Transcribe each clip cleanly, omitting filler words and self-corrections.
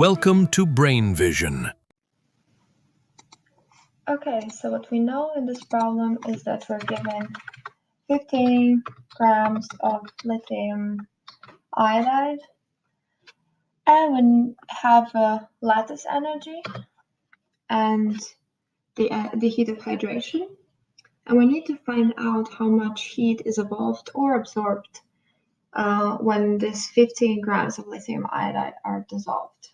Welcome to Brain Vision. Okay, so what we know in this problem is that we're given 15 grams of lithium iodide, and we have a lattice energy and the heat of hydration, and we need to find out how much heat is evolved or absorbed when this 15 grams of lithium iodide are dissolved.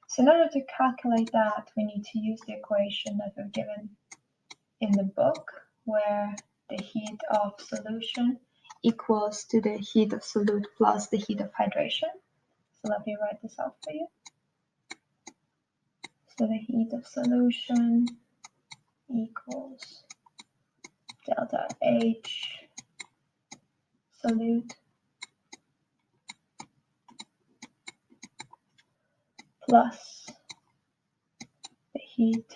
So in order to calculate that, we need to use the equation that we're given in the book, where the heat of solution equals to the heat of solute plus the heat of hydration. So let me write this out for you. So the heat of solution equals delta H solute plus the heat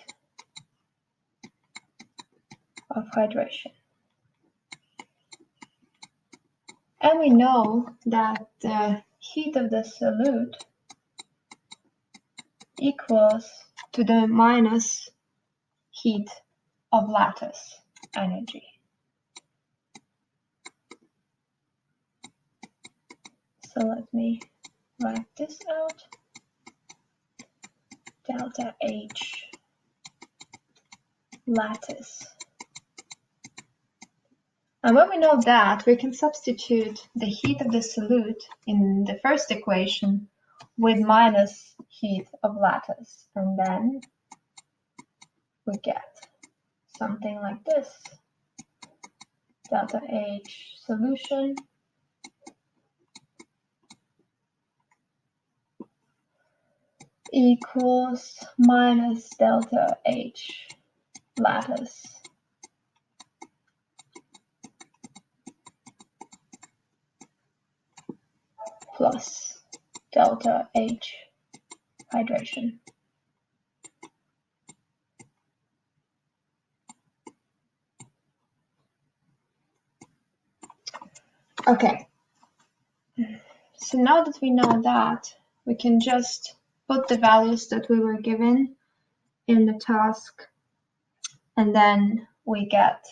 of hydration. And we know that the heat of the solute equals to the minus heat of lattice energy. So let me write this out. Delta H lattice. And when we know that, we can substitute the heat of the solute in the first equation with minus heat of lattice. And then we get something like this. Delta H solution equals minus delta H lattice plus delta H hydration. Okay, so now that we know that, we can just put the values that we were given in the task, and then we get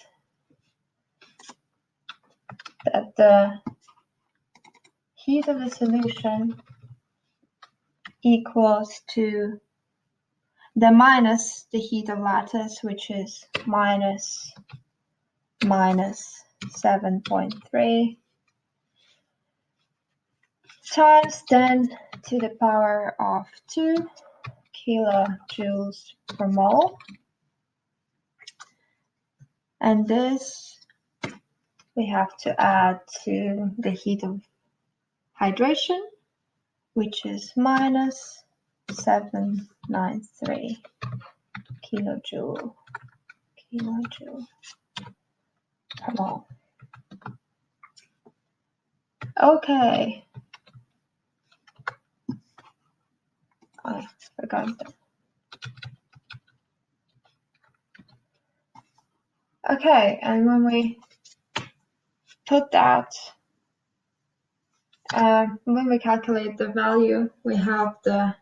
that the heat of the solution equals to the minus the heat of lattice, which is minus 7.3 times 10 to the power of 2 kilojoules per mole. And this we have to add to the heat of hydration, which is minus 793 kilojoule per mole. Okay. I forgot that. Okay, and when we put that, when we calculate the value, we have the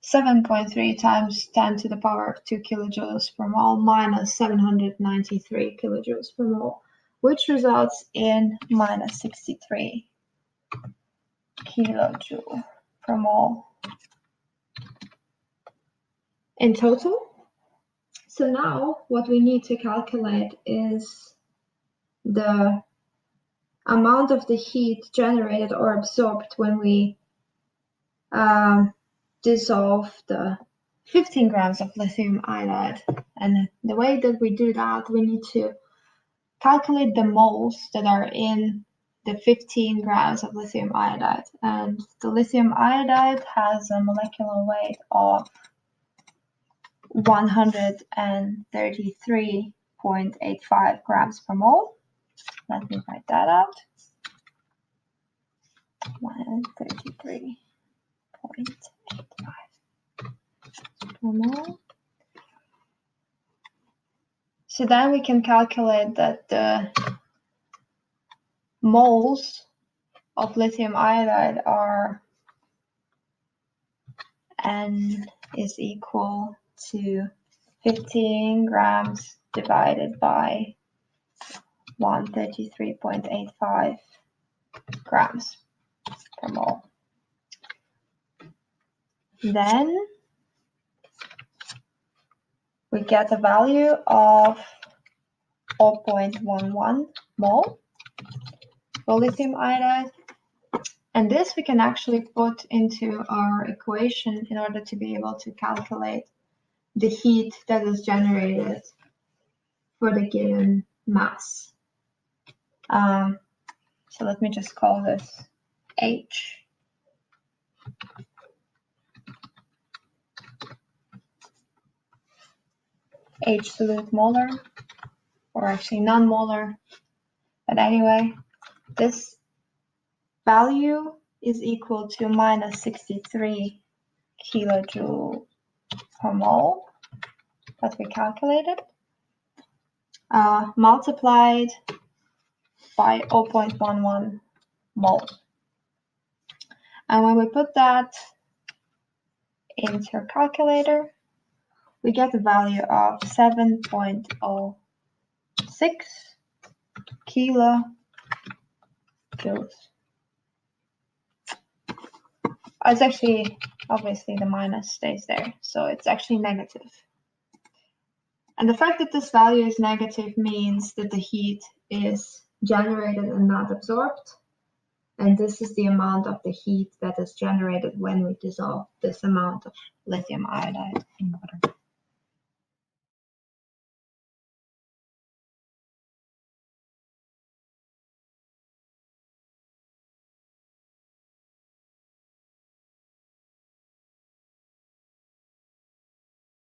7.3 times 10 to the power of 2 kilojoules per mole minus 793 kilojoules per mole, which results in minus 63 kilojoule per mole in total. So now what we need to calculate is the amount of the heat generated or absorbed when we dissolve the 15 grams of lithium iodide. And the way that we do that, we need to calculate the moles that are in the 15 grams of lithium iodide. And the lithium iodide has a molecular weight of 133.85 grams per mole. Let me write that out. 133.85 per mole. So then we can calculate that the moles of lithium iodide are N is equal to 15 grams divided by 133.85 grams per mole. Then we get a value of 0.11 mole for lithium iodide. And this we can actually put into our equation in order to be able to calculate the heat that is generated for the given mass. So let me just call this H. Absolute molar, or actually non-molar. But anyway, this value is equal to minus 63 kilojoule per mole that we calculated, multiplied by 0.11 mole. And when we put that into our calculator, we get a value of 7.06 kilojoules. It's actually, obviously the minus stays there, so it's actually negative. And the fact that this value is negative means that the heat is generated and not absorbed. And this is the amount of the heat that is generated when we dissolve this amount of lithium iodide in water.